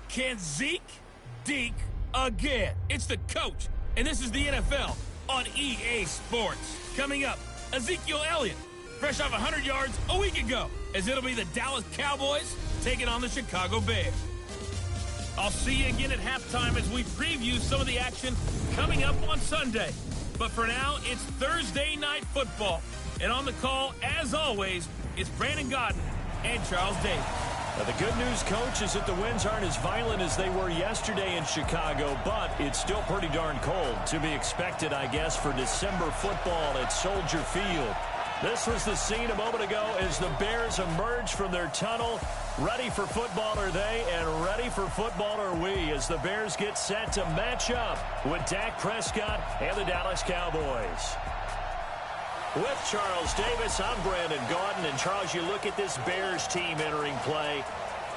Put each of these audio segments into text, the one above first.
Can Zeke deke again? It's the coach, and this is the NFL on EA Sports. Coming up, Ezekiel Elliott, fresh off 100 yards a week ago, as it'll be the Dallas Cowboys taking on the Chicago Bears. I'll see you again at halftime as we preview some of the action coming up on Sunday. But for now, it's Thursday Night Football. And on the call, as always, it's Brandon Godden and Charles Davis. Now, the good news, Coach, is that the winds aren't as violent as they were yesterday in Chicago, but it's still pretty darn cold. To be expected, I guess, for December football at Soldier Field. This was the scene a moment ago as the Bears emerged from their tunnel. Ready for football are they, and ready for football are we, as the Bears get set to match up with Dak Prescott and the Dallas Cowboys. With Charles Davis, I'm Brandon Gaudin. And Charles, you look at this Bears team entering play.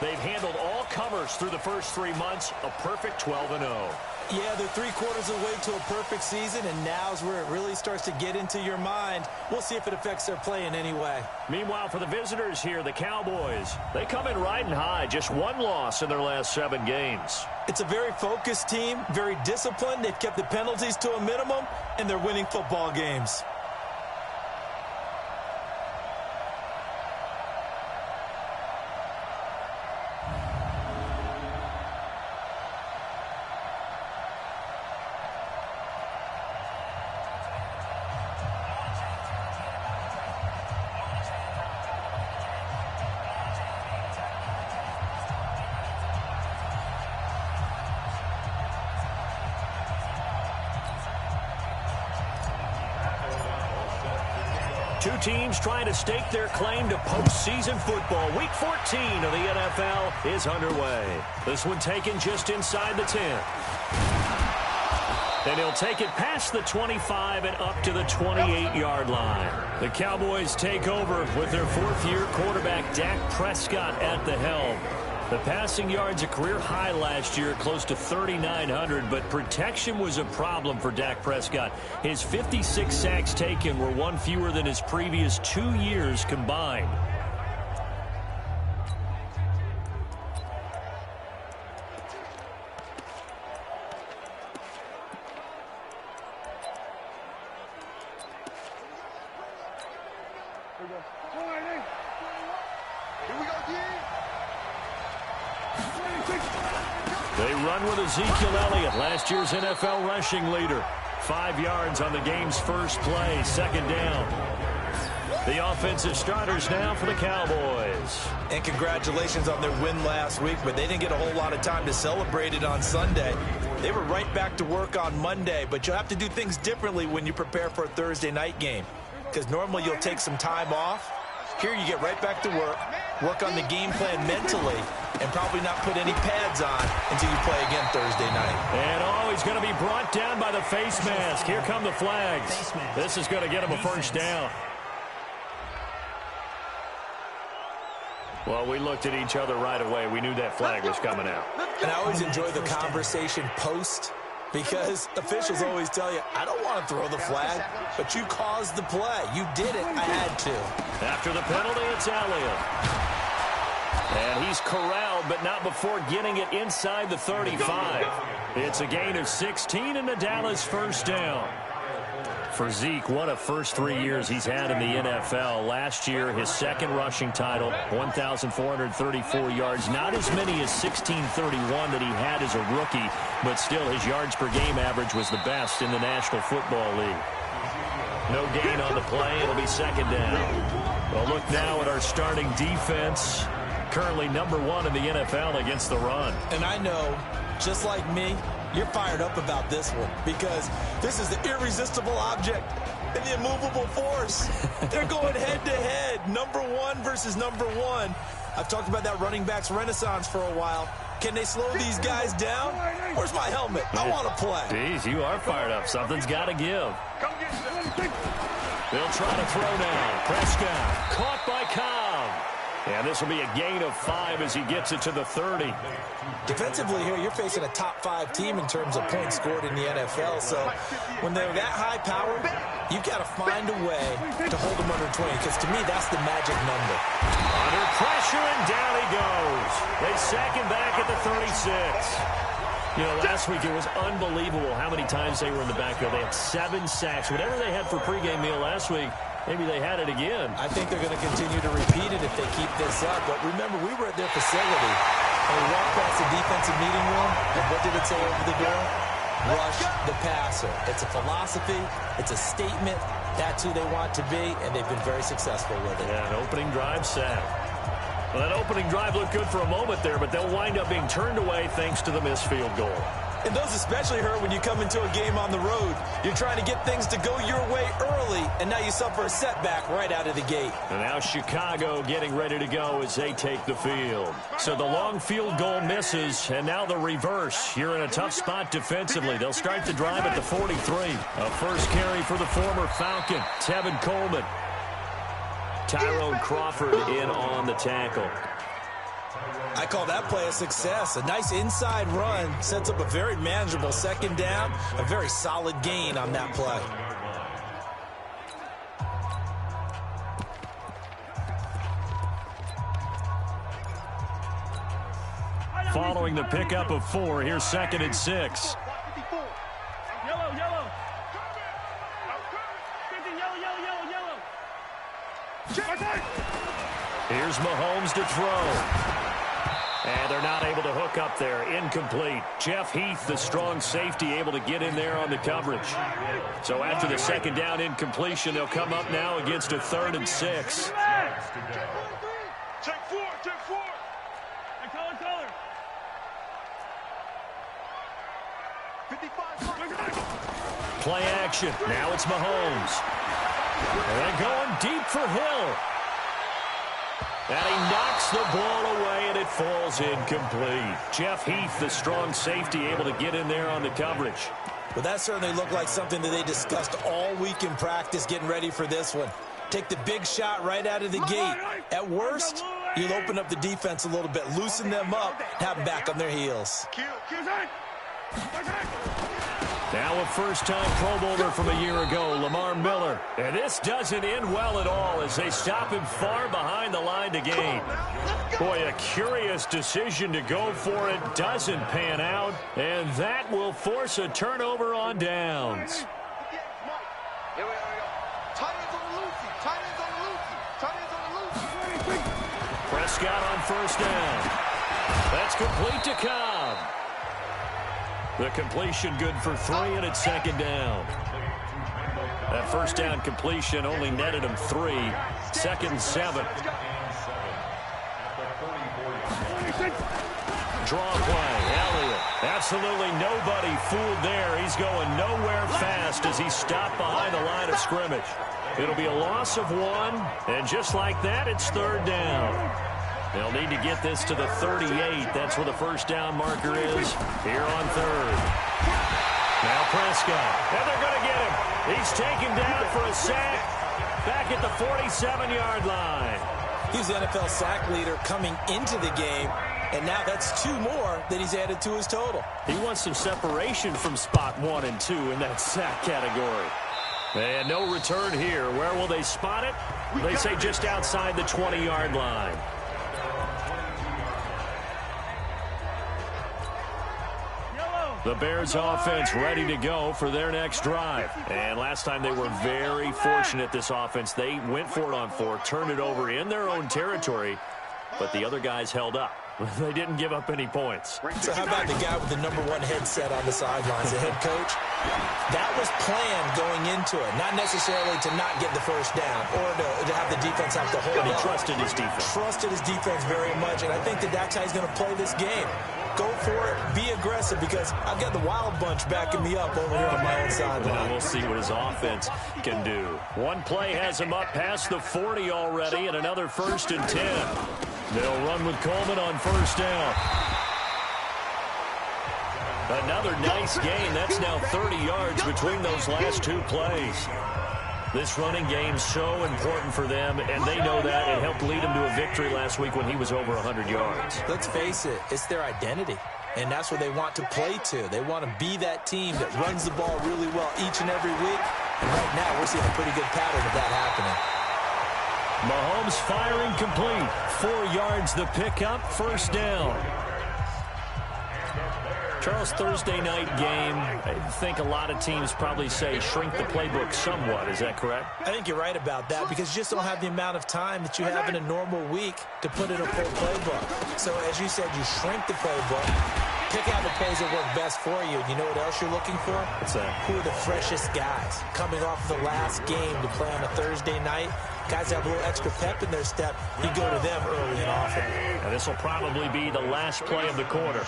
They've handled all comers through the first 3 months, a perfect 12-0. Yeah, they're 3/4 of the way to a perfect season, and now's where it really starts to get into your mind. We'll see if it affects their play in any way. Meanwhile, for the visitors here, the Cowboys, they come in riding high, just one loss in their last 7 games. It's a very focused team, very disciplined. They've kept the penalties to a minimum, and they're winning football games. Two teams trying to stake their claim to postseason football. Week 14 of the NFL is underway. This one taken just inside the 10. And he'll take it past the 25 and up to the 28-yard line. The Cowboys take over with their fourth-year quarterback, Dak Prescott, at the helm. The passing yards a career high last year, close to 3,900, but protection was a problem for Dak Prescott. His 56 sacks taken were one fewer than his previous 2 years combined. They run with Ezekiel Elliott, last year's NFL rushing leader. 5 yards on the game's first play, second down. The offensive starters now for the Cowboys. And congratulations on their win last week, but they didn't get a whole lot of time to celebrate it on Sunday. They were right back to work on Monday, but you'll have to do things differently when you prepare for a Thursday night game, because normally you'll take some time off. Here you get right back to work on the game plan mentally, and probably not put any pads on until you play again Thursday night. And he's going to be brought down by the face mask. Here come the flags. This is going to get him a first down. Well, we looked at each other right away. We knew that flag was coming out. And I always enjoy the conversation post, because officials always tell you, I don't want to throw the flag, but you caused the play. You did it. I had to. After the penalty, it's Elliott. And he's corralled, but not before getting it inside the 35. It's a gain of 16 and the Dallas first down. For Zeke, what a first 3 years he's had in the NFL. Last year, his second rushing title, 1,434 yards. Not as many as 1,631 that he had as a rookie, but still his yards per game average was the best in the National Football League. No gain on the play. It'll be second down. Well, look now at our starting defense. Currently number 1 in the NFL against the run. And I know, just like me, you're fired up about this one, because this is the irresistible object and the immovable force. They're going head-to-head, number 1 versus number 1. I've talked about that running backs renaissance for a while. Can they slow these guys down? Where's my helmet? I want to play. Jeez, you are fired up. Something's got to give. They'll try to throw now. Prescott caught by Cobb. And this will be a gain of 5 as he gets it to the 30. Defensively here, you're facing a top-5 team in terms of points scored in the NFL. So when they're that high-powered, you've got to find a way to hold them under 20, because to me, that's the magic number. Under pressure, and down he goes. They sack him back at the 36. You know, last week it was unbelievable how many times they were in the backfield. They had 7 sacks. Whatever they had for pregame meal last week, maybe they had it again. I think they're going to continue to repeat it if they keep this up. But remember, we were at their facility, and we walked past the defensive meeting room, and what did it say over the door? Rush the passer. It's a philosophy. It's a statement. That's who they want to be, and they've been very successful with it. Yeah, an opening drive sack. Well, that opening drive looked good for a moment there, but they'll wind up being turned away thanks to the missed field goal. And those especially hurt when you come into a game on the road. You're trying to get things to go your way early, and now you suffer a setback right out of the gate. And now Chicago getting ready to go as they take the field. So the long field goal misses, and now the reverse. You're in a tough spot defensively. They'll start the drive at the 43. A first carry for the former Falcon, Tevin Coleman. Tyrone Crawford in on the tackle. I call that play a success. A nice inside run sets up a very manageable second down. A very solid gain on that play. Following the pickup of 4, here's 2nd and 6. Here's Mahomes to throw. And they're not able to hook up there. Incomplete. Jeff Heath, the strong safety, able to get in there on the coverage. So after the second down incompletion, they'll come up now against a 3rd and 6. Check 4, check 4. Color. 55. Play action. Now it's Mahomes. And they're going deep for Hill. And he knocks the ball away, and it falls incomplete. Jeff Heath, the strong safety, able to get in there on the coverage. Well, that certainly looked like something that they discussed all week in practice getting ready for this one. Take the big shot right out of the gate. At worst, you'll open up the defense a little bit, loosen them up, have them back on their heels. Now a first-time Pro Bowler from a year ago, Lamar Miller. And this doesn't end well at all as they stop him far behind the line to gain. Boy, a curious decision to go for it. Doesn't pan out. And that will force a turnover on downs. Here we go. Tight ends on the loosey. Tight ends on the loosey. Tight ends on the loosey. Prescott on first down. That's complete to Cobb. The completion good for 3, and it's 2nd down. That first down completion only netted him 3. 2nd and 7. Draw play. Elliott. Absolutely nobody fooled there. He's going nowhere fast as he's stopped behind the line of scrimmage. It'll be a loss of 1, and just like that, it's 3rd down. They'll need to get this to the 38. That's where the first down marker is here on 3rd. Now Prescott. And they're going to get him. He's taken down for a sack back at the 47-yard line. He's the NFL sack leader coming into the game, and now that's 2 more that he's added to his total. He wants some separation from spot 1 and 2 in that sack category. And no return here. Where will they spot it? They say just outside the 20-yard line. The Bears offense ready to go for their next drive. And last time they were very fortunate, this offense. They went for it on 4, turned it over in their own territory, but the other guys held up. They didn't give up any points. So how about the guy with the #1 headset on the sidelines, the head coach? That was planned going into it, not necessarily to not get the first down or to have the defense have to hold He up. trusted his defense. Trusted his defense very much, and I think that that's how he's going to play this game. Go for it, be aggressive, because I've got the wild bunch backing me up over here on my own sideline. We'll see what his offense can do. One play has him up past the 40 already, and another 1st and 10. They'll run with Coleman on first down. Another nice gain. That's now 30 yards between those last 2 plays. This running game so important for them, and they know that. It helped lead them to a victory last week when he was over 100 yards. Let's face it, it's their identity, and that's what they want to play to. They want to be that team that runs the ball really well each and every week, and right now we're seeing a pretty good pattern of that happening. Mahomes firing complete. 4 yards the pickup, first down. Charles, Thursday night game, I think a lot of teams probably say shrink the playbook somewhat. Is that correct? I think you're right about that because you just don't have the amount of time that you have in a normal week to put in a full playbook. So as you said, you shrink the playbook, pick out the plays that work best for you. And you know what else you're looking for? What's that? Who are the freshest guys coming off the last game to play on a Thursday night? Guys have a little extra pep in their step. You go to them early and often. And this will probably be the last play of the quarter.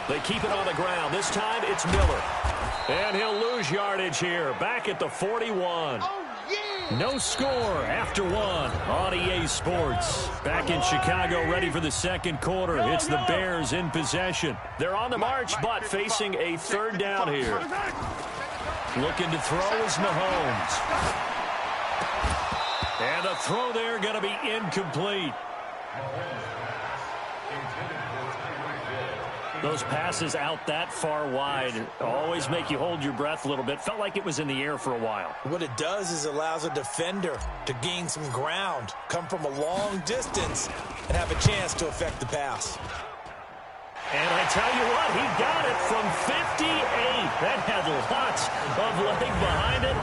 They keep it on the ground. This time it's Miller. And he'll lose yardage here. Back at the 41. No score after one on EA Sports. Back in Chicago, ready for the second quarter. It's the Bears in possession. They're on the march, but facing a third down here. Looking to throw is Mahomes. And the throw there going to be incomplete. Those passes out that far wide always make you hold your breath a little bit. Felt like it was in the air for a while. What it does is allows a defender to gain some ground, come from a long distance, and have a chance to affect the pass. And I tell you what, he got it from 58. That had lots of leg behind it.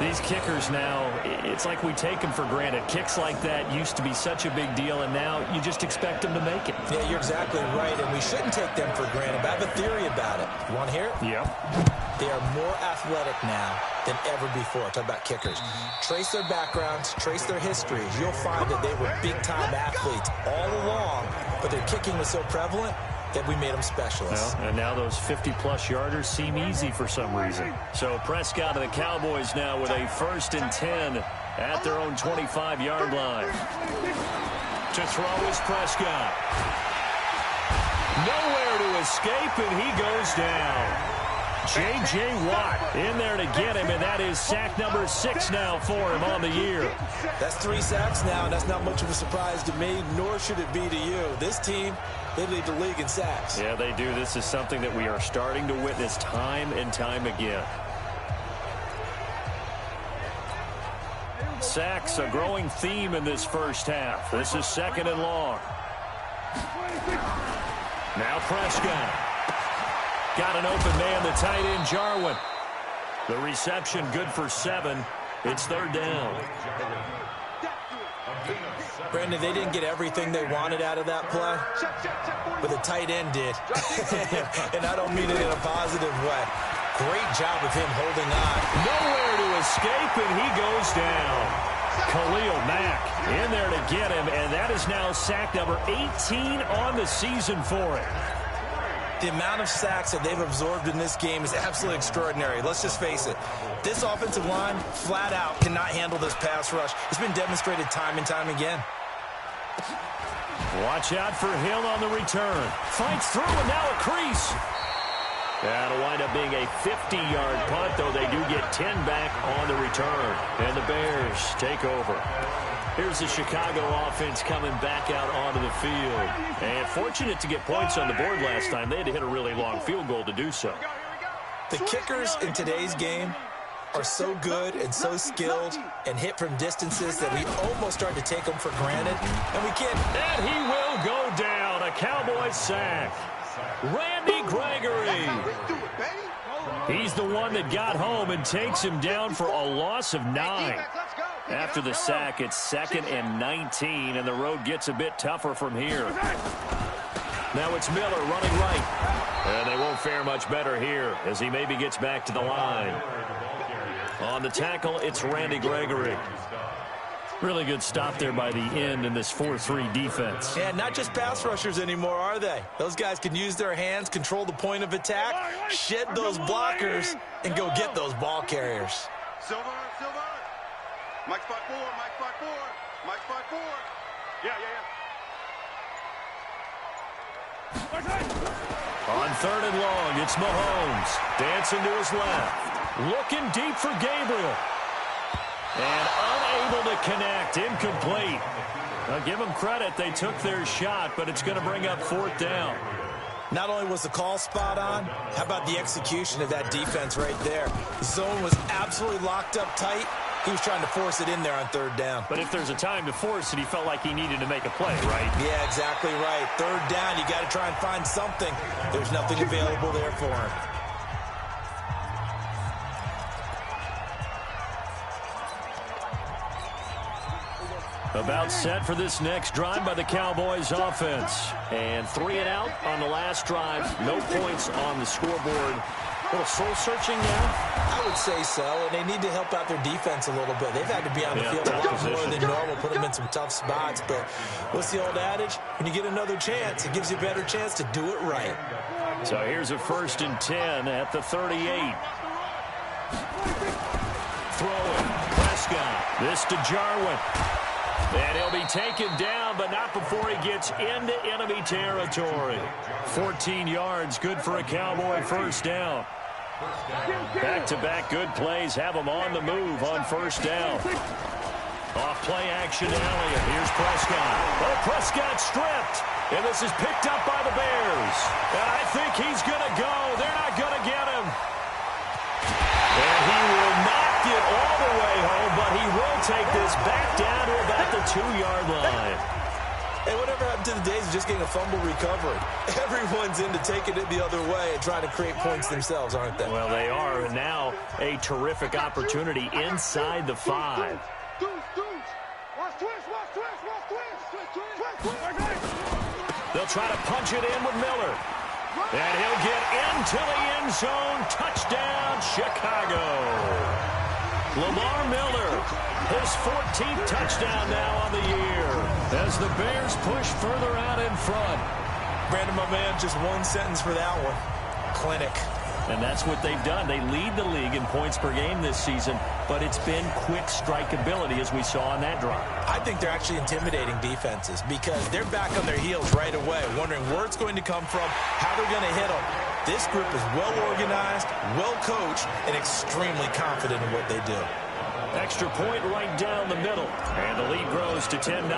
These kickers now, it's like we take them for granted. Kicks like that used to be such a big deal, and now you just expect them to make it. Yeah, you're exactly right, and we shouldn't take them for granted. But I have a theory about it. You want to hear it? Yep. They are more athletic now than ever before. Talk about kickers. Trace their backgrounds, trace their histories. You'll find that they were big-time athletes all along, but their kicking was so prevalent that we made them specialists. Well, and now those 50-plus yarders seem easy for some reason. So Prescott and the Cowboys now with a 1st and 10 at their own 25-yard line. To throw is Prescott. Nowhere to escape, and he goes down. J.J. Watt in there to get him, and that is sack number 6 now for him on the year. That's 3 sacks now, and that's not much of a surprise to me, nor should it be to you. This team, they lead the league in sacks. Yeah, they do. This is something that we are starting to witness time and time again. Sacks, a growing theme in this first half. This is 2nd and long. Now Prescott. Got an open man, the tight end, Jarwin. The reception good for 7. It's 3rd down. Brandon, they didn't get everything they wanted out of that play, but the tight end did. And I don't mean it in a positive way. Great job of him holding on. Nowhere to escape, and he goes down. Khalil Mack in there to get him, and that is now sack number 18 on the season for it. The amount of sacks that they've absorbed in this game is absolutely extraordinary. Let's just face it. This offensive line, flat out, cannot handle this pass rush. It's been demonstrated time and time again. Watch out for Hill on the return. Fights through, and now a crease. That'll wind up being a 50-yard punt, though they do get 10 back on the return. And the Bears take over. Here's the Chicago offense coming back out onto the field. And fortunate to get points on the board last time. They had to hit a really long field goal to do so. The kickers in today's game are so good and so skilled and hit from distances that we almost start to take them for granted. And we can't. And he will go down. A Cowboy sack. Randy Gregory. He's the one that got home and takes him down for a loss of 9. After the sack, it's 2nd and 19, and the road gets a bit tougher from here. Now it's Miller running right. And they won't fare much better here as he maybe gets back to the line. On the tackle, it's Randy Gregory. Really good stop there by the end in this 4-3 defense. Yeah, not just pass rushers anymore, are they? Those guys can use their hands, control the point of attack, shed those blockers, and go get those ball carriers. Silver. Mike spot 4, Mike spot 4, Mike spot 4. Yeah. On 3rd and long, it's Mahomes. Dancing to his left. Looking deep for Gabriel. And unable to connect. Incomplete. Now give them credit. They took their shot, but it's going to bring up 4th down. Not only was the call spot on, how about the execution of that defense right there? The zone was absolutely locked up tight. He was trying to force it in there on 3rd down. But if there's a time to force it, he felt like he needed to make a play, right? Yeah, exactly right. 3rd down, you got to try and find something. There's nothing available there for him. About set for this next drive by the Cowboys offense. And 3 and out on the last drive. No points on the scoreboard. A little soul-searching now? I would say so, and they need to help out their defense a little bit. They've had to be on the field a lot more than normal, put them in some tough spots. But what's the old adage? When you get another chance, it gives you a better chance to do it right. So here's a 1st and 10 at the 38. Throwing. Prescott. This to Jarwin. And he'll be taken down, but not before he gets into enemy territory. 14 yards, good for a Cowboy 1st down. Back-to-back good plays have him on the move on 1st down. Off play action Elliott. Here's Prescott. Oh, Prescott stripped. And this is picked up by the Bears. And I think he's going to go. They're not going to get him. And he will not get all the way home, but he will take this back down to about the 2-yard line. Hey, whatever happened to the days of just getting a fumble recovery? Everyone's into taking it the other way and trying to create points themselves, aren't they? Well, they are, and now a terrific opportunity inside the 5. They'll try to punch it in with Miller. And he'll get into the end zone. Touchdown, Chicago. Lamar Miller, his 14th touchdown now on the year as the Bears push further out in front. Brandon, my man, just one sentence for that one. Clinic. And that's what they've done. They lead the league in points per game this season, but it's been quick strike ability as we saw on that drive. I think they're actually intimidating defenses because they're back on their heels right away, wondering where it's going to come from, how they're going to hit them. This group is well organized, well coached, and extremely confident in what they do. Extra point right down the middle, and the lead grows to 10-0.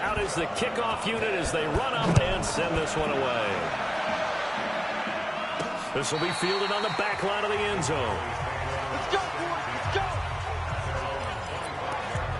Out is the kickoff unit as they run up and send this one away. This will be fielded on the back line of the end zone. Let's go, boys. Let's go.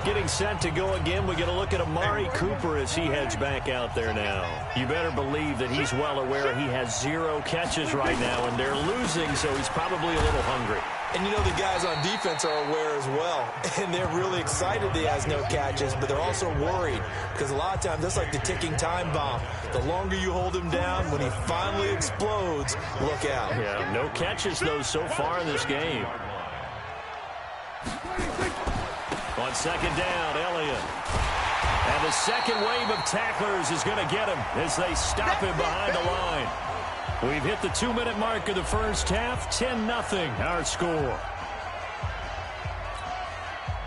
Getting set to go again, we get a look at Amari Cooper as he heads back out there now. You better believe that he's well aware he has 0 catches right now, and they're losing, so he's probably a little hungry. And you know the guys on defense are aware as well. And they're really excited he has no catches, but they're also worried because a lot of times that's like the ticking time bomb. The longer you hold him down, when he finally explodes, look out. Yeah, no catches, though, so far in this game. On 2nd down, Elliott. And the second wave of tacklers is going to get him as they stop him behind the line. We've hit the 2-minute mark of the first half. 10-0 our score.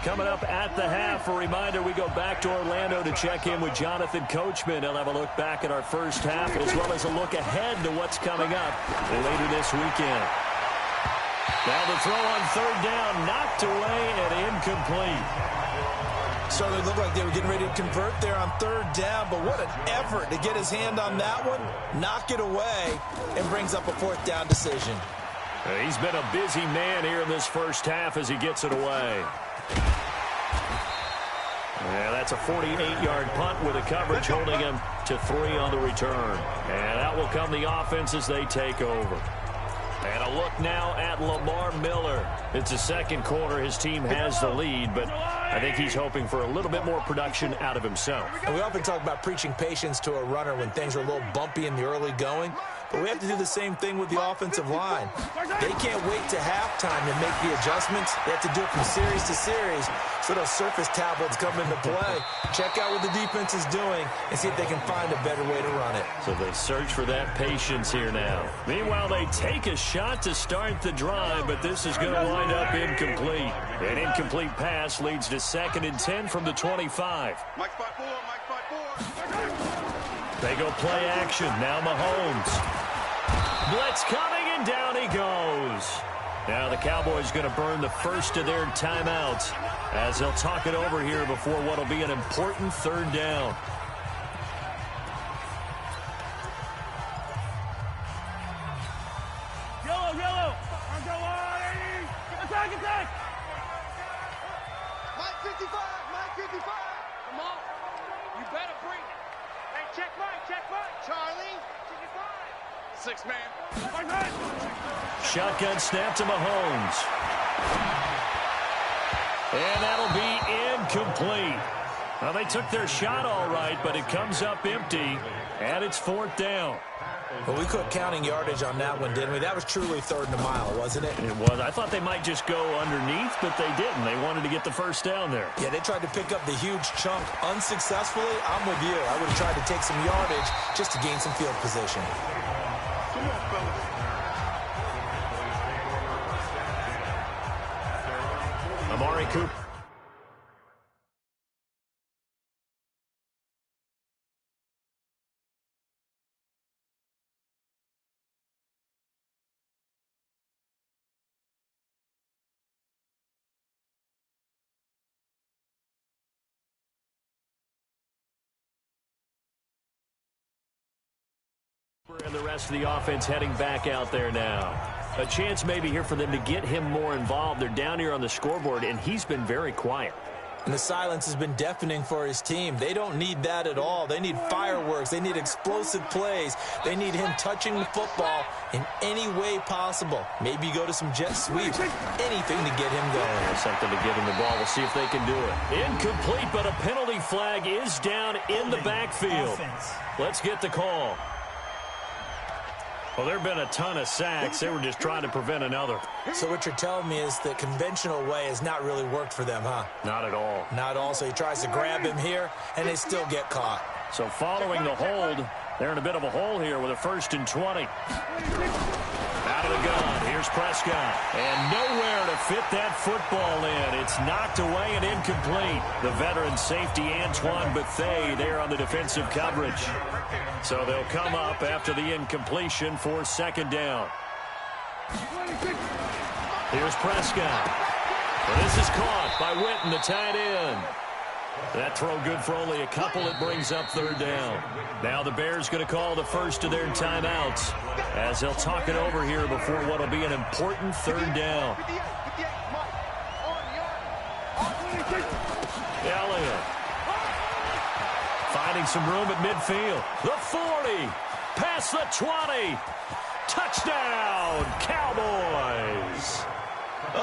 Coming up at the half, a reminder, we go back to Orlando to check in with Jonathan Coachman. He'll have a look back at our first half as well as a look ahead to what's coming up later this weekend. Now the throw on 3rd down, knocked away and incomplete. Certainly looked like they were getting ready to convert there on 3rd down, but what an effort to get his hand on that one, knock it away, and brings up a 4th down decision. He's been a busy man here in this first half as he gets it away. Yeah, that's a 48-yard punt with a coverage holding him to 3 on the return. And out will come the offense as they take over. And a look now at Lamar Miller. It's the second quarter. His team has the lead, but I think he's hoping for a little bit more production out of himself. And we often talk about preaching patience to a runner when things are a little bumpy in the early going, but we have to do the same thing with the offensive line. They can't wait to halftime to make the adjustments. They have to do it from series to series, so those surface tablets come into play. Check out what the defense is doing and see if they can find a better way to run it. So they search for that patience here now. Meanwhile, they take a shot to start the drive, but this is going to wind up incomplete. An incomplete pass leads to 2nd and 10 from the 25. Mike spot 4, Mike spot 4. They go play action. Now Mahomes. Blitz coming, and down he goes. Now the Cowboys going to burn the first of their timeouts as they'll talk it over here before what will be an important third down. Yellow. Attack. Mike 55. Come on. You better bring it. Hey, check Mike. Charlie. 6 man. Shotgun snap to Mahomes. And that'll be incomplete. Well, they took their shot all right, but it comes up empty, and it's 4th down. Well, we quit counting yardage on that one, didn't we? That was truly 3rd and a mile, wasn't it? It was. I thought they might just go underneath, but they didn't. They wanted to get the first down there. Yeah, they tried to pick up the huge chunk unsuccessfully. I'm with you. I would have tried to take some yardage just to gain some field position. Amari Cooper. And the rest of the offense heading back out there now. A chance maybe here for them to get him more involved. They're down here on the scoreboard, and he's been very quiet. And the silence has been deafening for his team. They don't need that at all. They need fireworks. They need explosive plays. They need him touching the football in any way possible. Maybe go to some jet sweeps. Anything to get him going. Yeah, something to give him the ball. We'll see if they can do it. Incomplete, but a penalty flag is down in the backfield. Let's get the call. Well, there have been a ton of sacks. They were just trying to prevent another. So what you're telling me is the conventional way has not really worked for them, huh? Not at all. Not at all. So he tries to grab him here, and they still get caught. So following the hold, they're in a bit of a hole here with a 1st and 20. Out of the gun, here's Prescott. And nowhere to fit that football in. It's knocked away and incomplete. The veteran safety, Antoine Bethea, there on the defensive coverage. So they'll come up after the incompletion for 2nd down. Here's Prescott. Well, this is caught by Witten, the tight end. That throw good for only a couple. It brings up 3rd down. Now the Bears going to call the first of their timeouts as they'll talk it over here before what will be an important 3rd down. Elliott finding some room at midfield. The 40, past the 20. Touchdown, Cowboys.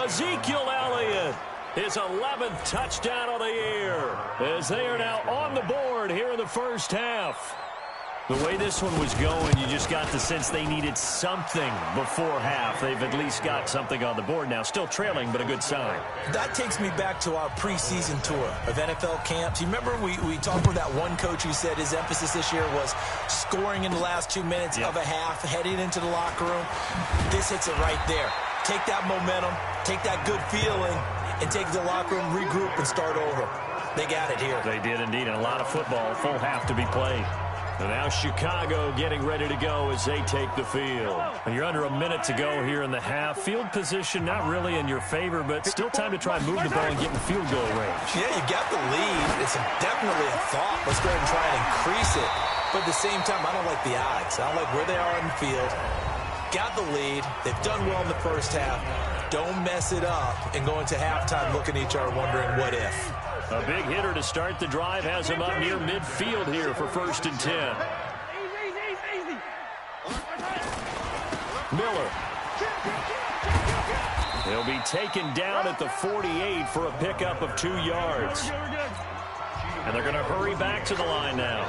Ezekiel Elliott. His 11th touchdown of the year as they are now on the board here in the first half. The way this one was going, you just got the sense they needed something before half. They've at least got something on the board now. Still trailing, but a good sign. That takes me back to our preseason tour of NFL camps. You remember we talked with that one coach who said his emphasis this year was scoring in the last 2 minutes of a half, heading into the locker room. This hits it right there. Take that momentum, take that good feeling, and take the locker room, regroup, and start over. They got it here. They did indeed, and a lot of football, full half to be played. And now Chicago getting ready to go as they take the field. You're under a minute to go here in the half. Field position not really in your favor, but still time to try and move the ball and get in field goal range. Yeah, you got the lead. It's definitely a thought. Let's go ahead and try and increase it. But at the same time, I don't like the odds. I don't like where they are in the field. Got the lead. They've done well in the first half. Don't mess it up and go into halftime looking at each other wondering what if. A big hitter to start the drive has him up near midfield here for 1st and 10. Miller. He'll be taken down at the 48 for a pickup of 2 yards. And they're going to hurry back to the line now.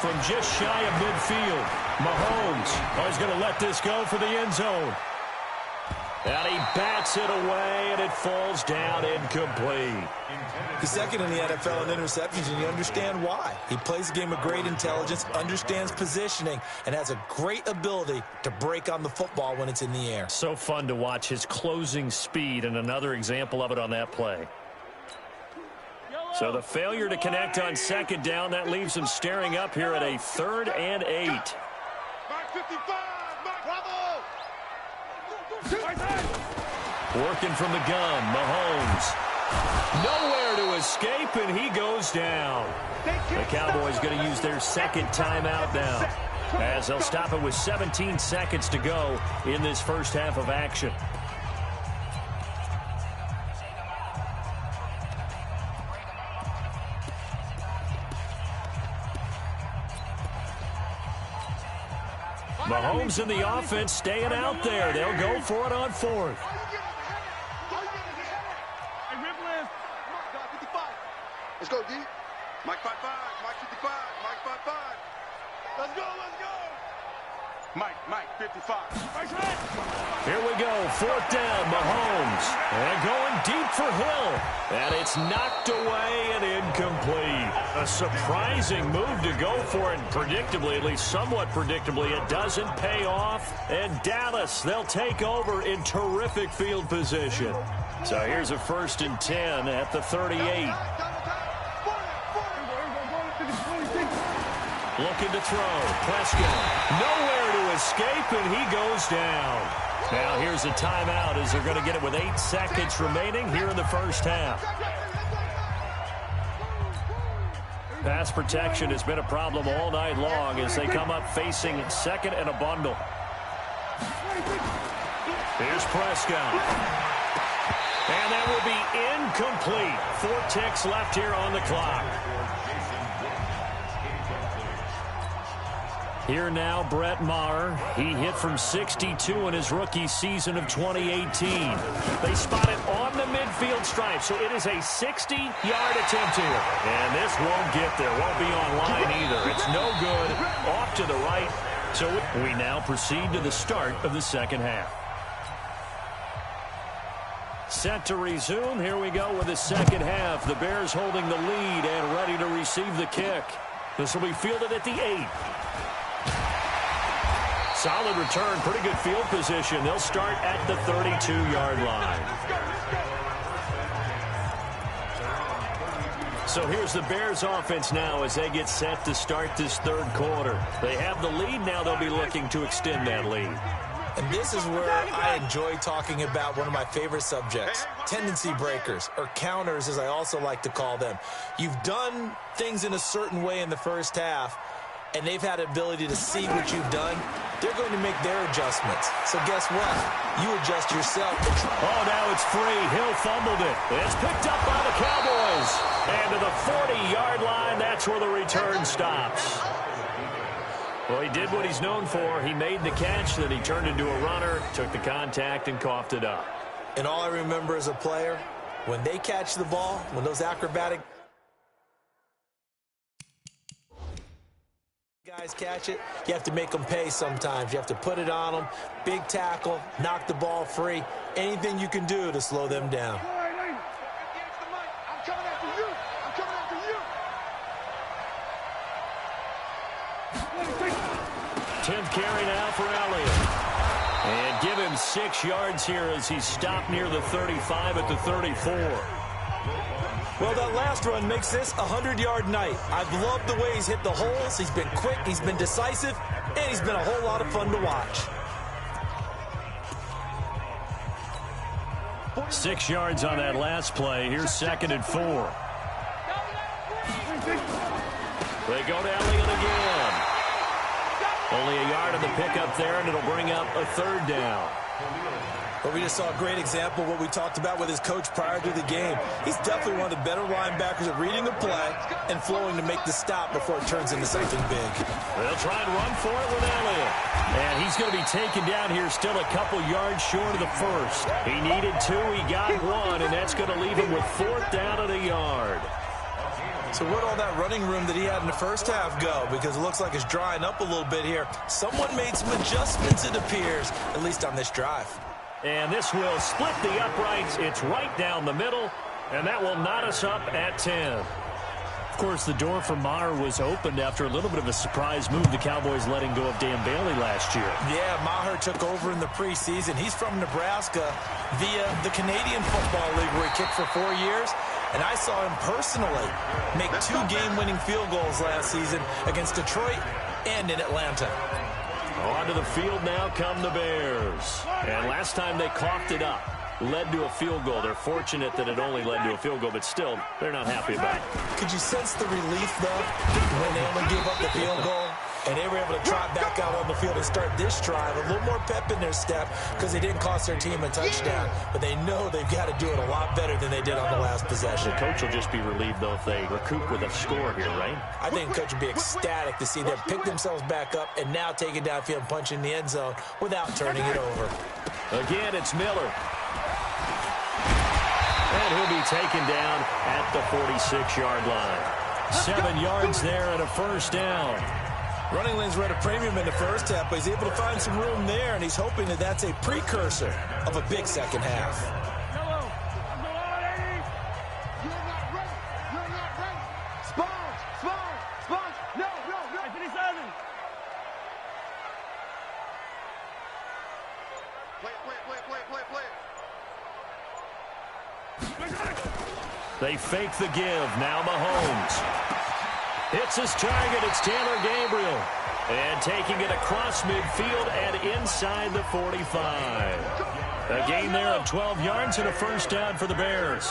From just shy of midfield, Mahomes is going to let this go for the end zone. And he bats it away, and it falls down incomplete. He's second in the NFL in interceptions, and you understand why. He plays a game of great intelligence, understands positioning, and has a great ability to break on the football when it's in the air. So fun to watch his closing speed, and another example of it on that play. So the failure to connect on second down, that leaves them staring up here at a 3rd and 8. Working from the gun, Mahomes. Nowhere to escape, and he goes down. The Cowboys going to use their second timeout now, as they'll stop it with 17 seconds to go in this first half of action. Mahomes and the offense staying out there. They'll go for it on 4th. Let's go, D. Mike 5-5, Mike 55, Mike 5-5. Let's go, let's go. Mike 55. Here we go, 4th down, Mahomes. And going deep for Hill. And it's knocked away and incomplete. A surprising move to go for it. Predictably, at least somewhat predictably, it doesn't pay off. And Dallas, they'll take over in terrific field position. So here's a 1st and 10 at the 38. Looking to throw. Prescott. Nowhere to escape, and he goes down. Now here's a timeout as they're going to get it with 8 seconds remaining here in the first half. Pass protection has been a problem all night long as they come up facing 2nd and a bundle. Here's Prescott. And that will be incomplete. 4 ticks left here on the clock. Here now, Brett Maher. He hit from 62 in his rookie season of 2018. They spot it on the midfield stripe, so it is a 60-yard attempt here. And this won't get there. Won't be on line either. It's no good. Off to the right. So we now proceed to the start of the second half. Set to resume. Here we go with the second half. The Bears holding the lead and ready to receive the kick. This will be fielded at the 8. Solid return, pretty good field position. They'll start at the 32-yard line. So here's the Bears offense now as they get set to start this 3rd quarter. They have the lead. Now they'll be looking to extend that lead. And this is where I enjoy talking about one of my favorite subjects, tendency breakers, or counters as I also like to call them. You've done things in a certain way in the first half, and they've had the ability to see what you've done. They're going to make their adjustments. So guess what? You adjust yourself. Oh, now it's free. Hill fumbled it. It's picked up by the Cowboys. And to the 40-yard line, that's where the return stops. Well, he did what he's known for. He made the catch, then he turned into a runner, took the contact, and coughed it up. And all I remember as a player, when they catch the ball, when those acrobatic guys catch it, you have to make them pay sometimes. You have to put it on them, big tackle, knock the ball free, anything you can do to slow them down. I'm coming after you. I'm coming after you. 10th carry now for Elliott. And give him 6 yards here as he's stopped near the 35 at the 34. Well, that last run makes this a 100-yard night. I've loved the way he's hit the holes. He's been quick, he's been decisive, and he's been a whole lot of fun to watch. 6 yards on that last play. Here's 2nd and 4. They go to Elliott again. Only a yard on the pickup there, and it'll bring up a 3rd down. But we just saw a great example of what we talked about with his coach prior to the game. He's definitely one of the better linebackers at reading a play and flowing to make the stop before it turns into something big. They'll try and run for it with Elliott. And he's going to be taken down here still a couple yards short of the first. He needed 2, he got 1, and that's going to leave him with 4th down at a yard. So where'd all that running room that he had in the first half go? Because it looks like it's drying up a little bit here. Someone made some adjustments, it appears, at least on this drive. And this will split the uprights. It's right down the middle, and that will knot us up at 10. Of course, the door for Maher was opened after a little bit of a surprise move, the Cowboys letting go of Dan Bailey last year. Yeah, Maher took over in the preseason. He's from Nebraska via the Canadian Football League where he kicked for 4 years. And I saw him personally make 2 game-winning field goals last season against Detroit and in Atlanta. Onto the field now come the Bears. And last time they coughed it up, led to a field goal. They're fortunate that it only led to a field goal, but still, they're not happy about it. Could you sense the relief, though, when they only gave up the field goal? And they were able to trot back out on the field and start this drive. A little more pep in their step because they didn't cost their team a touchdown. But they know they've got to do it a lot better than they did on the last possession. The coach will just be relieved, though, if they recoup with a score here, right? I think the coach would be ecstatic to see them pick themselves back up and now take it downfield and punch in the end zone without turning it over. Again, it's Miller. And he'll be taken down at the 46-yard line. 7 yards there and a first down. Running lanes were at a premium in the first half, but he's able to find some room there, and he's hoping that that's a precursor of a big second half. They fake the give. Now Mahomes. Hits his target. It's Taylor Gabriel. And taking it across midfield and inside the 45. A gain there of 12 yards and a first down for the Bears.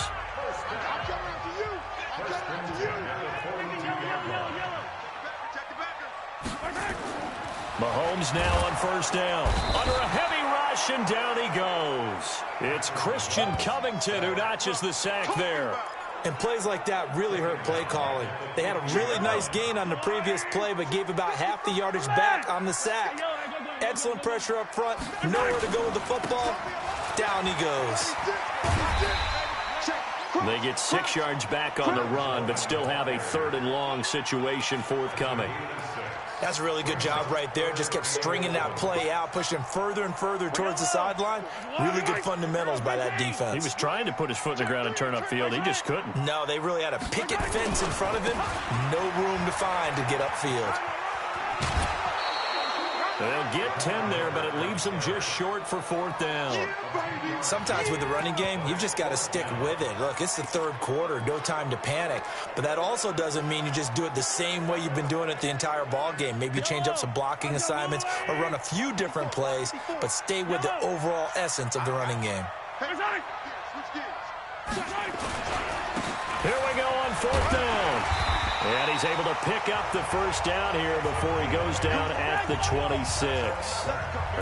Mahomes now on first down. Under a heavy rush, and down he goes. It's Christian Covington who notches the sack there. And plays like that really hurt play calling. They had a really nice gain on the previous play, but gave about half the yardage back on the sack. Excellent pressure up front. Nowhere to go with the football. Down he goes. They get 6 yards back on the run, but still have a 3rd and long situation forthcoming. That's a really good job right there. Just kept stringing that play out, pushing further and further towards the sideline. Really good fundamentals by that defense. He was trying to put his foot in the ground and turn upfield. He just couldn't. No, they really had a picket fence in front of him. No room to find to get upfield. They'll get 10 there, but it leaves them just short for 4th down. Sometimes with the running game, you've just got to stick with it. Look, it's the 3rd quarter, no time to panic. But that also doesn't mean you just do it the same way you've been doing it the entire ball game. Maybe you change up some blocking assignments or run a few different plays, but stay with the overall essence of the running game. Here we go on 4th down. And he's able to pick up the first down here before he goes down at the 26.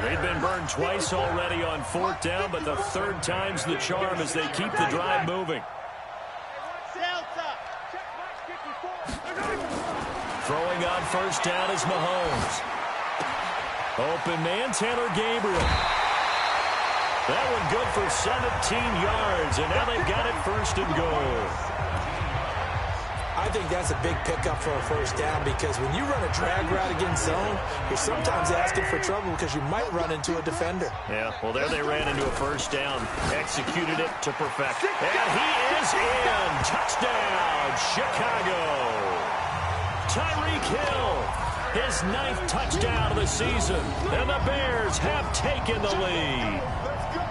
They've been burned twice already on 4th down, but the 3rd time's the charm as they keep the drive moving. Throwing on first down is Mahomes. Open man, Taylor Gabriel. That one good for 17 yards, and now they've got it 1st and goal. I think that's a big pickup for a first down because when you run a drag route against zone, you're sometimes asking for trouble because you might run into a defender. Yeah, well, there they ran into a first down, executed it to perfection. And he is in. Touchdown, Chicago. Tyreek Hill, his 9th touchdown of the season, and the Bears have taken the lead.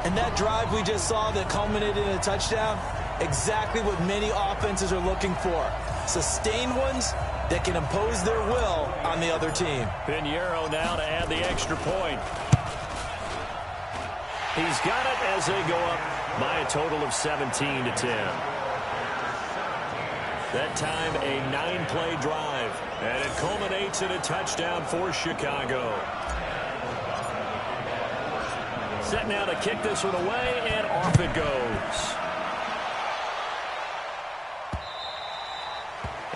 And that drive we just saw that culminated in a touchdown, exactly what many offenses are looking for. Sustained ones that can impose their will on the other team. Pinheiro now to add the extra point. He's got it as they go up by a total of 17-10. That time a 9-play drive, and it culminates in a touchdown for Chicago. Set now to kick this one away, and off it goes.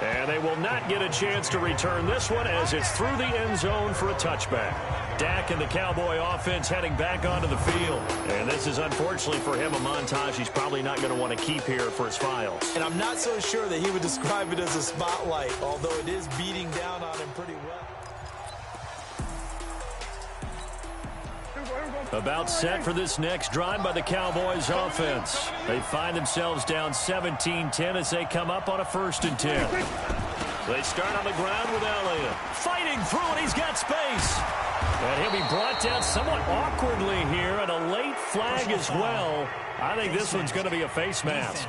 And they will not get a chance to return this one as it's through the end zone for a touchback. Dak and the Cowboy offense heading back onto the field. And this is, unfortunately for him, a montage he's probably not going to want to keep here for his files. And I'm not so sure that he would describe it as a spotlight, although it is beating down on him pretty well. About set for this next drive by the Cowboys offense. They find themselves down 17-10 as they come up on a 1st and 10. They start on the ground with Elliott. Fighting through, and he's got space. And he'll be brought down somewhat awkwardly here, and a late flag as well. I think this one's going to be a face mask.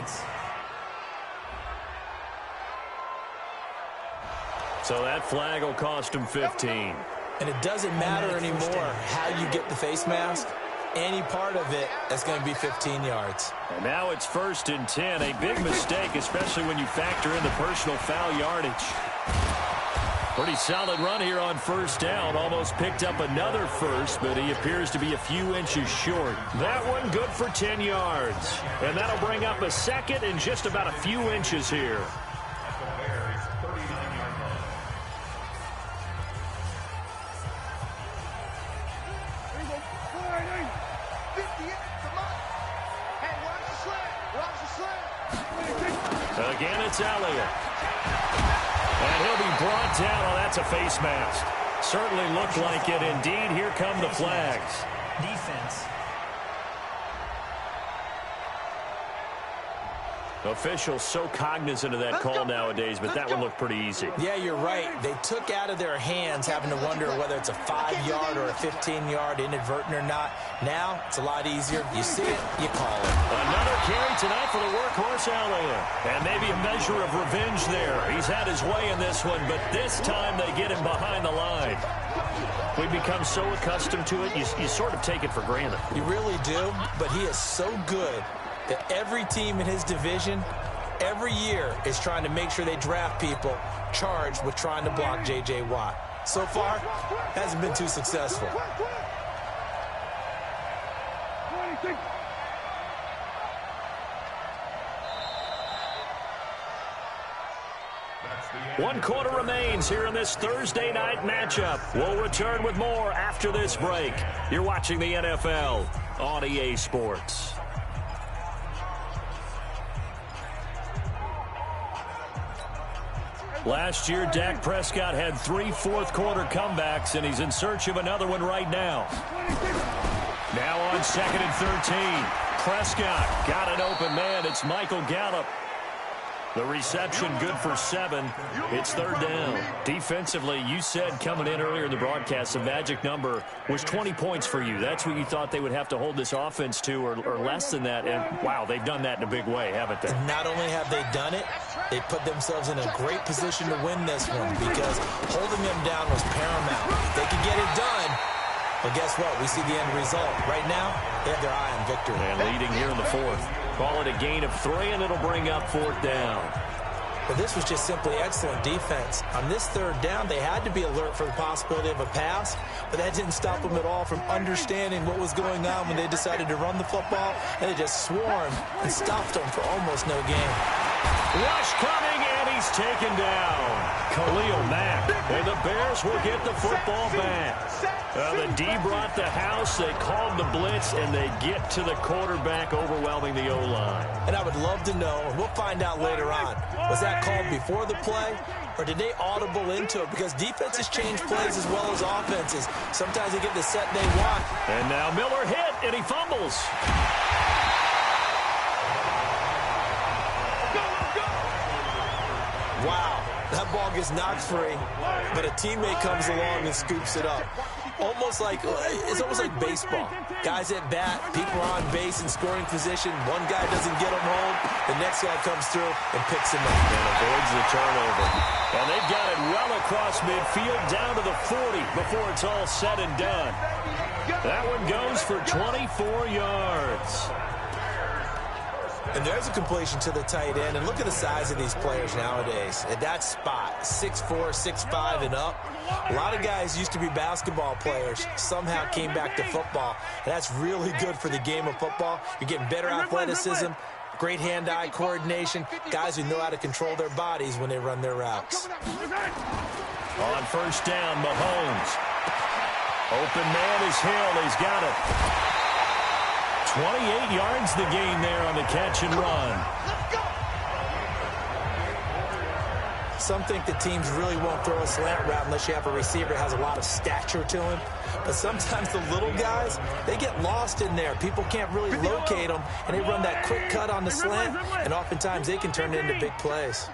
So that flag will cost him 15. And it doesn't matter anymore how you get the face mask. Any part of it is going to be 15 yards. And now it's 1st and 10. A big mistake, especially when you factor in the personal foul yardage. Pretty solid run here on 1st down. Almost picked up another first, but he appears to be a few inches short. That one good for 10 yards. And that'll bring up a 2nd and just about a few inches here. Again, it's Elliott. And he'll be brought down. Oh, that's a face mask. Certainly looked like it. Indeed, here come the flags. Defense. Officials so cognizant of that call nowadays, but that one looked pretty easy. Yeah, you're right. They took out of their hands having to wonder whether it's a 5-yard or a 15-yard, inadvertent or not. Now, it's a lot easier. You see it, you call it. Another carry tonight for the workhorse Elliott. And maybe a measure of revenge there. He's had his way in this one, but this time they get him behind the line. We become so accustomed to it, you sort of take it for granted. You really do, but he is so good that every team in his division, every year, is trying to make sure they draft people charged with trying to block J.J. Watt. So far, hasn't been too successful. One quarter remains here in this Thursday night matchup. We'll return with more after this break. You're watching the NFL on EA Sports. Last year, Dak Prescott had 3 fourth-quarter comebacks, and he's in search of another one right now. Now on 2nd and 13. Prescott got an open man. It's Michael Gallup. The reception good for 7. It's 3rd down. Defensively, you said coming in earlier in the broadcast, the magic number was 20 points for you. That's what you thought they would have to hold this offense to, or less than that. And, wow, they've done that in a big way, haven't they? And not only have they done it, they put themselves in a great position to win this one because holding them down was paramount. If they could get it done, well, guess what? We see the end result. Right now, they have their eye on victory. And leading here in the 4th. Call it a gain of 3, and it'll bring up 4th down. But this was just simply excellent defense. On this 3rd down, they had to be alert for the possibility of a pass, but that didn't stop them at all from understanding what was going on when they decided to run the football, and they just swarmed and stopped them for almost no gain. Rush coming, and he's taken down. Khalil Mack, and the Bears will get the football back. The D brought the house, they called the blitz, and they get to the quarterback, overwhelming the O-line. And I would love to know, and we'll find out later on, was that called before the play, or did they audible into it? Because defenses change plays as well as offenses. Sometimes they get the set they want. And now Miller hit, and he fumbles. Wow, that ball gets knocked free, but a teammate comes along and scoops it up. It's almost like baseball. Guys at bat, people are on base in scoring position. One guy doesn't get him home. The next guy comes through and picks him up. And avoids the turnover. And they've got it well across midfield down to the 40 before it's all said and done. That one goes for 24 yards. And there's a completion to the tight end. And look at the size of these players nowadays. At that spot, 6'4", 6'5", and up. A lot of guys used to be basketball players, somehow came back to football. And that's really good for the game of football. You're getting better athleticism, great hand-eye coordination, guys who know how to control their bodies when they run their routes. On 1st down, Mahomes. Open man is Hill. He's got it. 28 yards the gain there on the catch and run. Some think the teams really won't throw a slant route unless you have a receiver that has a lot of stature to him. But sometimes the little guys, they get lost in there. People can't really locate them, and they run that quick cut on the slant, and oftentimes they can turn it into big plays.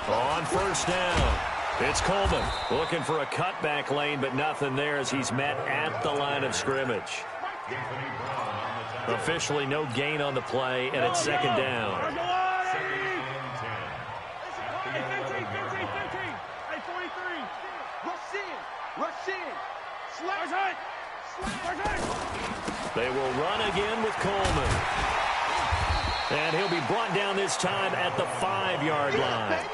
On 1st down, it's Coleman looking for a cutback lane, but nothing there as he's met at the line of scrimmage. Officially no gain on the play, and it's 2nd down. They will run again with Coleman. And he'll be brought down this time at the 5-yard line.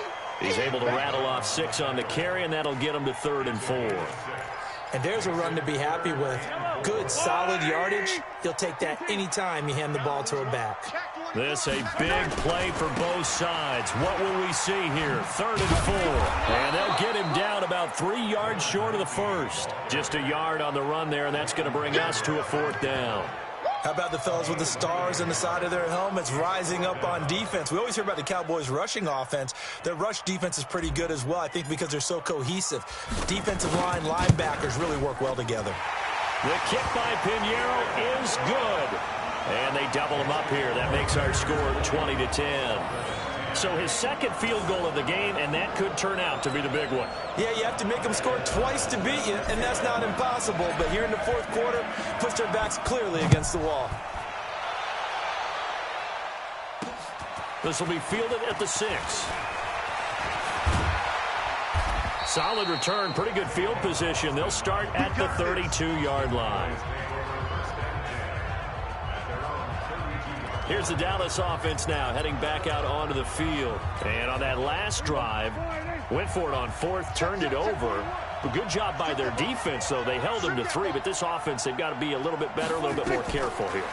He's able to rattle off 6 on the carry, and that'll get him to 3rd and 4. And there's a run to be happy with. Good, solid yardage. He'll take that anytime you hand the ball to a back. This a big play for both sides. What will we see here? 3rd and 4. And they'll get him down about 3 yards short of the first. Just a yard on the run there, and that's going to bring us to a 4th down. How about the fellas with the stars on the side of their helmets rising up on defense? We always hear about the Cowboys' rushing offense. Their rush defense is pretty good as well, I think, because they're so cohesive. Defensive line, linebackers really work well together. The kick by Pinheiro is good. And they double him up here. That makes our score 20-10. So his second field goal of the game, and that could turn out to be the big one. Yeah, you have to make them score twice to beat you, and that's not impossible. But here in the 4th quarter, push their backs clearly against the wall. This will be fielded at the 6. Solid return, pretty good field position. They'll start at the 32-yard line. Here's the Dallas offense now, heading back out onto the field. And on that last drive, went for it on 4th, turned it over. A good job by their defense, though. They held them to 3, but this offense, they've got to be a little bit better, a little bit more careful here.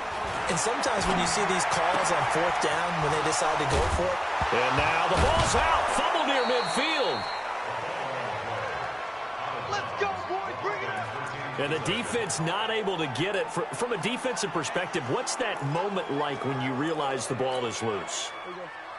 And sometimes when you see these calls on 4th down, when they decide to go for it. And now the ball's out, fumble near midfield. Let's go, boys, bring it up. And the defense not able to get it. From a defensive perspective, what's that moment like when you realize the ball is loose?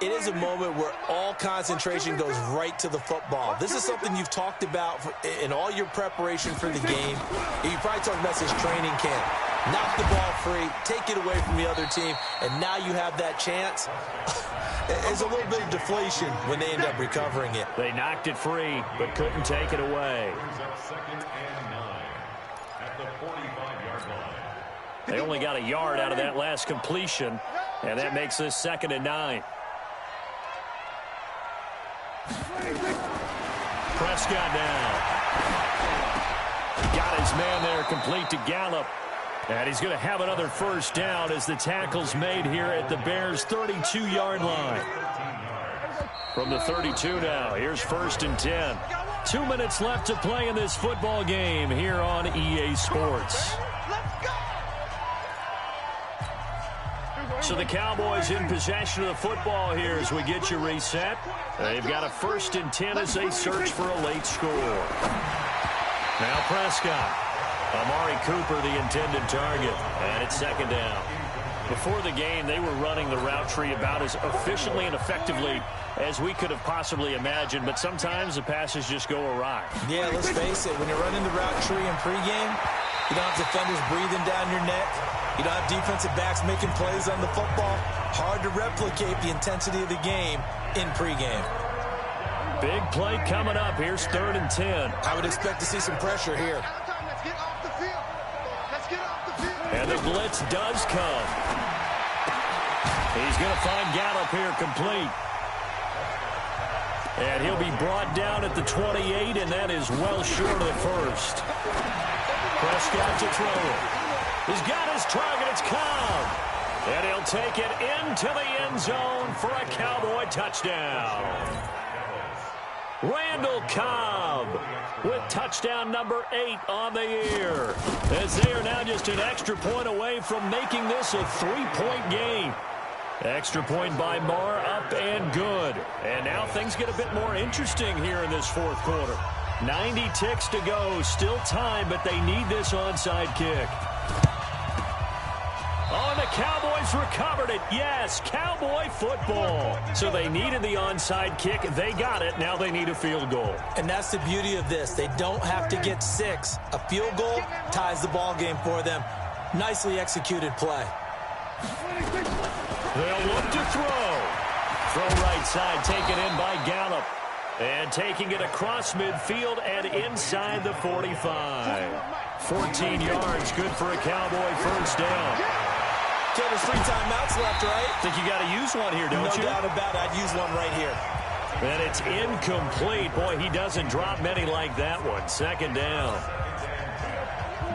It is a moment where all concentration goes right to the football. This is something you've talked about in all your preparation for the game. You probably talked about this training camp. Knock the ball free, take it away from the other team, and now you have that chance. There's a little bit of deflation when they end up recovering it. They knocked it free, but couldn't take it away. They only got a yard out of that last completion, and that makes this 2nd and 9. Prescott now. Got his man there, complete to Gallup. And he's going to have another 1st down as the tackle's made here at the Bears' 32-yard line. From the 32 now, here's 1st and 10. 2 minutes left to play in this football game here on EA Sports. So the Cowboys in possession of the football here as we get you reset. They've got a 1st and 10 as they search for a late score. Now Prescott. Amari Cooper, the intended target, and it's 2nd down. Before the game, they were running the route tree about as efficiently and effectively as we could have possibly imagined, but sometimes the passes just go awry. Yeah, let's face it, when you're running the route tree in pregame, you don't have defenders breathing down your neck. You don't have defensive backs making plays on the football. Hard to replicate the intensity of the game in pregame. Big play coming up. Here's 3rd and 10. I would expect to see some pressure here. And the blitz does come. He's going to find Gallup here complete. And he'll be brought down at the 28, and that is well short of the 1st. Prescott to throw it. He's got his target. It's Cobb. And he'll take it into the end zone for a Cowboy touchdown. Randall Cobb with touchdown number 8 on the year, as they are now just an extra point away from making this a 3-point game. Extra point by Marr, up and good. And now things get a bit more interesting here in this 4th quarter. 90 ticks to go, still time, but they need this onside kick. Oh, and the Cowboys recovered it. Yes, Cowboy football. So they needed the onside kick. They got it. Now they need a field goal. And that's the beauty of this. They don't have to get 6. A field goal ties the ball game for them. Nicely executed play. They'll look to throw. Throw right side, taken in by Gallup. And taking it across midfield and inside the 45. 14 yards, good for a Cowboy 1st down. There's 3 timeouts left, right? Think you got to use one here, don't you? No doubt about it. I'd use one right here. And it's incomplete. Boy, he doesn't drop many like that one. 2nd down.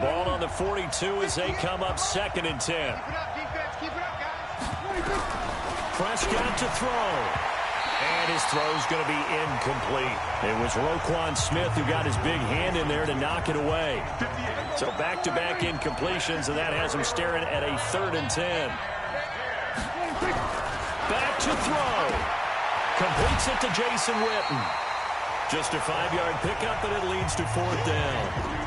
Ball on the 42 as they come up 2nd and 10. Keep it up, defense. Keep it up, guys. Prescott to throw. And his throw's going to be incomplete. It was Roquan Smith who got his big hand in there to knock it away. So back-to-back incompletions, and that has him staring at a 3rd and 10. Back to throw. Completes it to Jason Witten. Just a 5-yard pickup, and it leads to 4th down.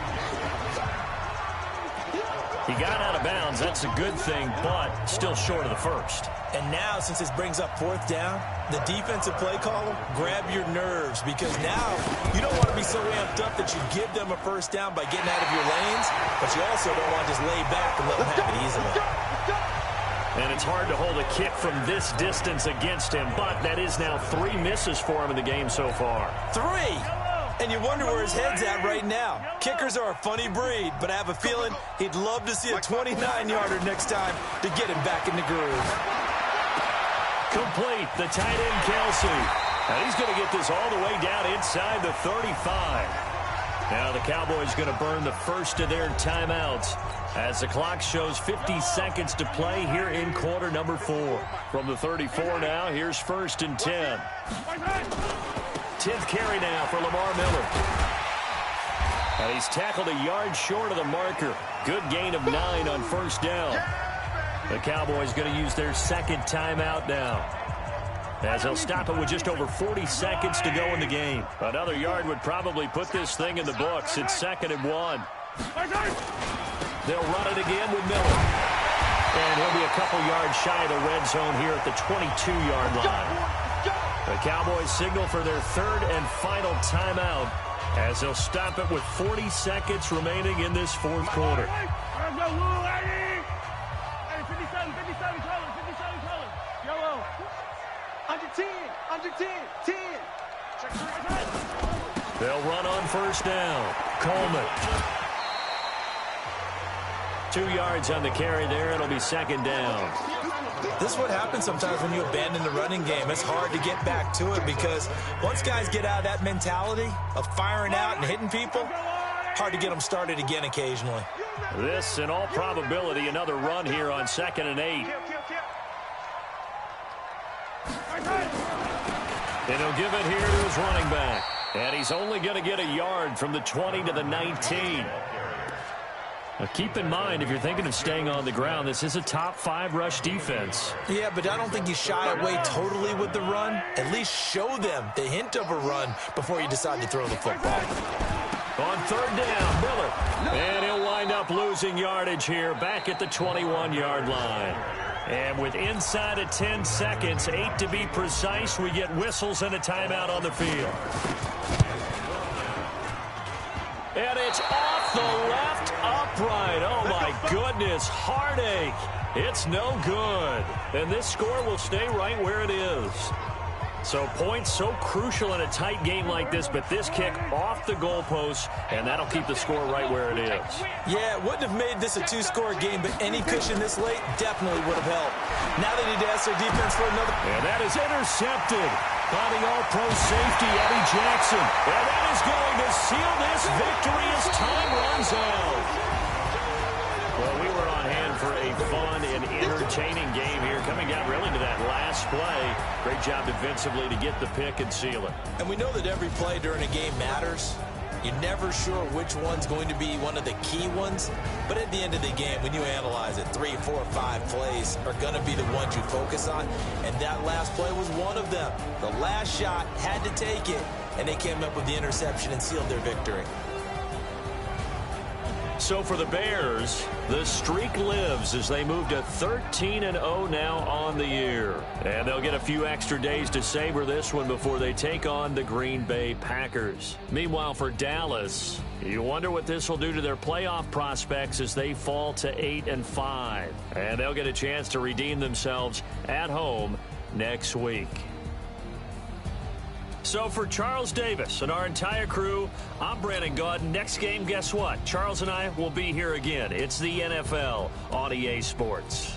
He got out of bounds. That's a good thing, but still short of the first. And now, since this brings up 4th down, the defensive play caller, grab your nerves, because now you don't want to be so amped up that you give them a 1st down by getting out of your lanes, but you also don't want to just lay back and let them have it easily. And it's hard to hold a kick from this distance against him, but that is now 3 misses for him in the game so far. 3! And you wonder where his head's at right now. Kickers are a funny breed, but I have a feeling he'd love to see a 29-yarder next time to get him back in the groove. Complete, the tight end Kelsey. And he's going to get this all the way down inside the 35. Now the Cowboys going to burn the first of their timeouts as the clock shows 50 seconds to play here in quarter number 4. From the 34 now, here's 1st and 10. 10th carry now for Lamar Miller. And he's tackled a yard short of the marker. Good gain of 9 on 1st down. The Cowboys going to use their 2nd timeout now, as they'll stop it with just over 40 seconds to go in the game. Another yard would probably put this thing in the books. It's 2nd and 1. They'll run it again with Miller. And he'll be a couple yards shy of the red zone here at the 22-yard line. The Cowboys signal for their 3rd and final timeout as they'll stop it with 40 seconds remaining in this 4th quarter. Under 10. Check 3. They'll run on 1st down. Coleman. 2 yards on the carry there. It'll be 2nd down. This is what happens sometimes when you abandon the running game. It's hard to get back to it because once guys get out of that mentality of firing out and hitting people, hard to get them started again occasionally. This, in all probability, another run here on 2nd and 8. And he'll give it here to his running back. And he's only going to get a yard from the 20 to the 19. Now keep in mind, if you're thinking of staying on the ground, this is a top 5 rush defense. Yeah, but I don't think you shy away totally with the run. At least show them the hint of a run before you decide to throw the football. On 3rd down, Miller. And he'll wind up losing yardage here back at the 21-yard line. And with inside of 10 seconds, 8 to be precise, we get whistles and a timeout on the field. And it's off the left upright. Oh, my goodness. Heartache. It's no good. And this score will stay right where it is. So points so crucial in a tight game like this, but this kick off the goalpost, and that'll keep the score right where it is. Yeah, it wouldn't have made this a 2-score game, but any cushion this late definitely would have helped. Now they need to ask their defense for another. And that is intercepted by the all-pro safety, Eddie Jackson. And that is going to seal this victory as time runs out. Well, we were on hand for a fun and entertaining game here, coming down really to that last play. Great job defensively to get the pick and seal it. And we know that every play during a game matters. You're never sure which one's going to be one of the key ones. But at the end of the game, when you analyze it, 3, 4, 5 plays are going to be the ones you focus on. And that last play was one of them. The last shot had to take it, and they came up with the interception and sealed their victory. So for the Bears, the streak lives as they move to 13-0 now on the year. And they'll get a few extra days to savor this one before they take on the Green Bay Packers. Meanwhile, for Dallas, you wonder what this will do to their playoff prospects as they fall to 8-5. And they'll get a chance to redeem themselves at home next week. So for Charles Davis and our entire crew, I'm Brandon Gaudin. Next game, guess what? Charles and I will be here again. It's the NFL on EA Sports.